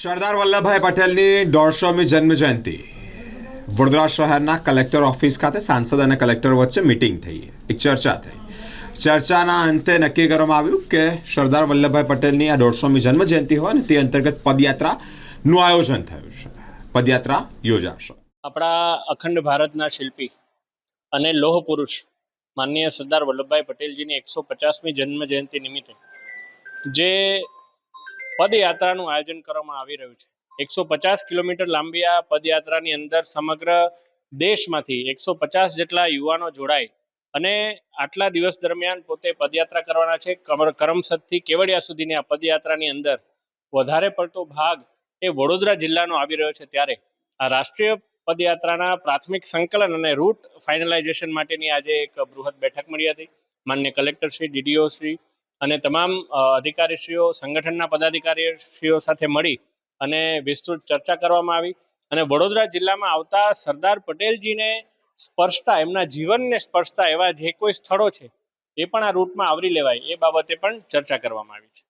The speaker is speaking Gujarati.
સરદાર વલ્લભભાઈ પટેલની 150મી જન્મ જયંતિ વડોદરા શહેરના કલેક્ટર ઓફિસ ખાતે સાંસદ અને કલેક્ટર વચ્ચે મીટિંગ થઈ, એક ચર્ચા થઈ. ચર્ચાના અંતે નક્કી કરવામાં આવ્યું કે સરદાર વલ્લભભાઈ પટેલની આ 150મી જન્મ જયંતિ હોય ને તે અંતર્ગત પદયાત્રાનું આયોજન થયું છે. પદયાત્રા યોજાશે. આપણા અખંડ ભારતના શિલ્પી અને લોહ પુરુષ માનનીય સરદાર વલ્લભભાઈ પટેલજીની 150મી જન્મ જયંતિ નિમિત્તે જે પદયાત્રાનું આયોજન કરવામાં આવી રહ્યું છે. 150 કિલોમીટર લાંબી આ પદયાત્રાની અંદર સમગ્ર દેશમાંથી 150 જેટલા યુવાનો જોડાય અને આટલા દિવસ દરમિયાન પોતે પદયાત્રા કરવાના છે. કરમસદથી કેવડિયા સુધીની આ પદયાત્રાની અંદર વધારે પડતો ભાગ એ વડોદરા જિલ્લાનો આવી રહ્યો છે. ત્યારે આ રાષ્ટ્રીય પદયાત્રાના પ્રાથમિક સંકલન અને રૂટ ફાઇનલાઇઝેશન માટેની આજે એક બૃહદ બેઠક મળી હતી. માન્ય કલેક્ટર શ્રી, ડીડીઓ શ્રી અને તમામ અધિકારીશ્રીઓ, સંગઠનના પદાધિકારીશ્રીઓ સાથે મળી અને વિસ્તૃત ચર્ચા કરવામાં આવી અને વડોદરા જિલ્લામાં આવતા સરદાર પટેલજીને સ્પર્શતા, એમના જીવનને સ્પર્શતા એવા જે કોઈ સ્થળો છે એ પણ આ રૂટમાં આવરી લેવાય એ બાબતે પણ ચર્ચા કરવામાં આવી છે.